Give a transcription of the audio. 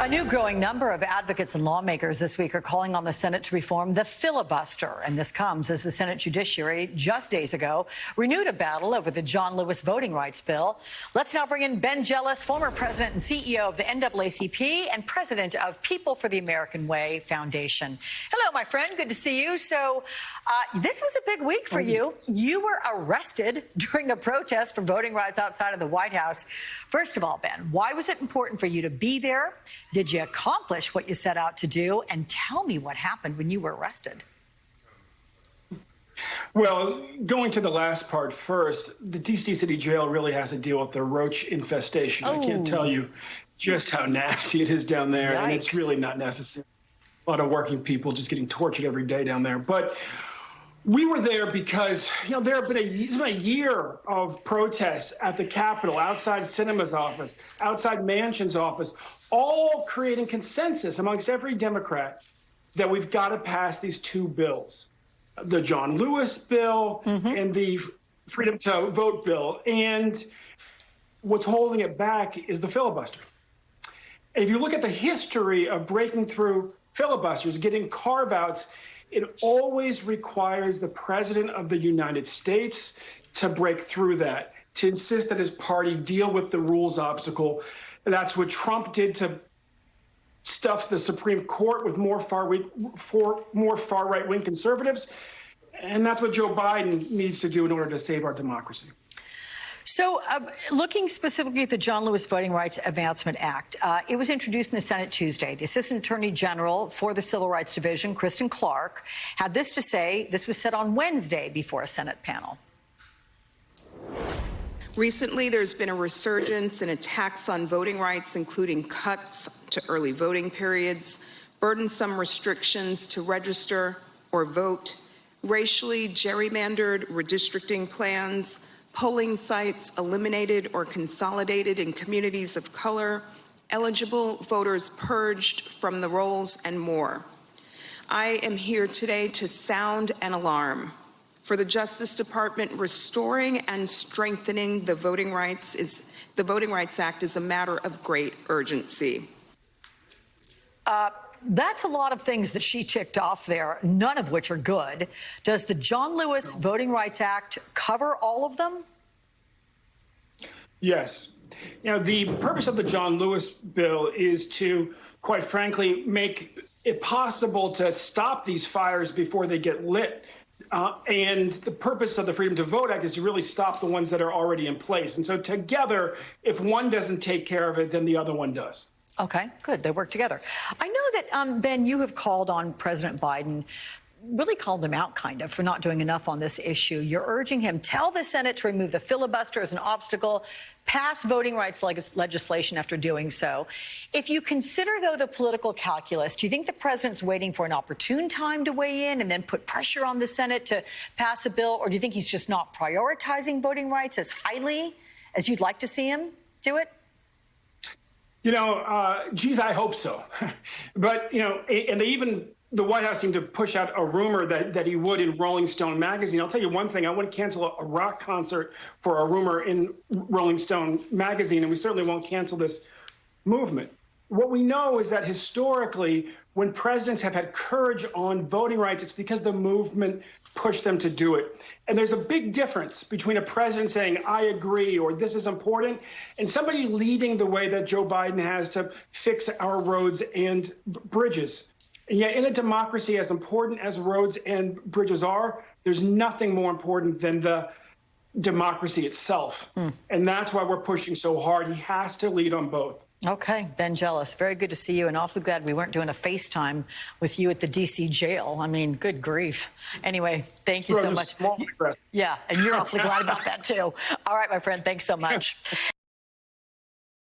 A new growing number of advocates and lawmakers this week are calling on the Senate to reform the filibuster. And this comes as the Senate Judiciary just days ago renewed a battle over the John Lewis voting rights bill. Let's now bring in Ben Jealous, former president and CEO of the NAACP and president of People for the American Way Foundation. Hello, my friend. Good to see you. So this was a big week for you. You were arrested during a protest for voting rights outside of the White House. First of all, Ben, why was it important for you to be there? Did you accomplish what you set out to do? And tell me what happened when you were arrested. Well, going to the last part first, the D.C. City Jail really has to deal with the roach infestation. I can't tell you just how nasty it is down there, and it's really not necessary. A lot of working people just getting tortured every day down there. But we were there because, there have been it's been a year of protests at the Capitol, outside Sinema's office, outside Manchin's office, all creating consensus amongst every Democrat that we've got to pass these two bills, the John Lewis bill and the Freedom to Vote bill. And what's holding it back is the filibuster. And if you look at the history of breaking through filibusters, getting carve-outs, it always requires the president of the United States to break through that, to insist that his party deal with the rules obstacle. And that's what Trump did to stuff the Supreme Court with more far-right-wing conservatives. And that's what Joe Biden needs to do in order to save our democracy. So looking specifically at the John Lewis Voting Rights Advancement Act, it was introduced in the Senate Tuesday. The Assistant Attorney General for the Civil Rights Division, Kristen Clark, had this to say. This was said on Wednesday before a Senate panel. Recently, there's been a resurgence in attacks on voting rights, including cuts to early voting periods, burdensome restrictions to register or vote, racially gerrymandered redistricting plans, polling sites eliminated or consolidated in communities of color, eligible voters purged from the rolls, and more. I am here today to sound an alarm. For the Justice Department, restoring and strengthening the Voting Rights Act is a matter of great urgency. That's a lot of things that she ticked off there, none of which are good. Does the John Lewis Voting Rights Act cover all of them? Yes. The purpose of the John Lewis bill is to, quite frankly, make it possible to stop these fires before they get lit. And the purpose of the Freedom to Vote Act is to really stop the ones that are already in place. And so together, if one doesn't take care of it, then the other one does. Okay, good. They work together. I know that, Ben, you have called on President Biden, really called him out kind of for not doing enough on this issue. You're urging him, tell the Senate to remove the filibuster as an obstacle, pass voting rights legislation after doing so. If you consider, though, the political calculus, do you think the president's waiting for an opportune time to weigh in and then put pressure on the Senate to pass a bill? Or do you think he's just not prioritizing voting rights as highly as you'd like to see him do it? Geez, I hope so. But, and the White House seemed to push out a rumor that he would in Rolling Stone magazine. I'll tell you one thing, I wouldn't cancel a rock concert for a rumor in Rolling Stone magazine, and we certainly won't cancel this movement. What we know is that historically, when presidents have had courage on voting rights, it's because the movement pushed them to do it. And there's a big difference between a president saying, I agree, or this is important, and somebody leading the way that Joe Biden has to fix our roads and bridges. And yet in a democracy, as important as roads and bridges are, there's nothing more important than the democracy itself. And that's why we're pushing so hard. He has to lead on both. Okay, Ben Jealous, very good to see you, and awfully glad we weren't doing a FaceTime with you at the D.C. jail. I mean, good grief. Anyway, thank you so much. Small Yeah, and you're awfully glad about that, too. All right, my friend, thanks so much.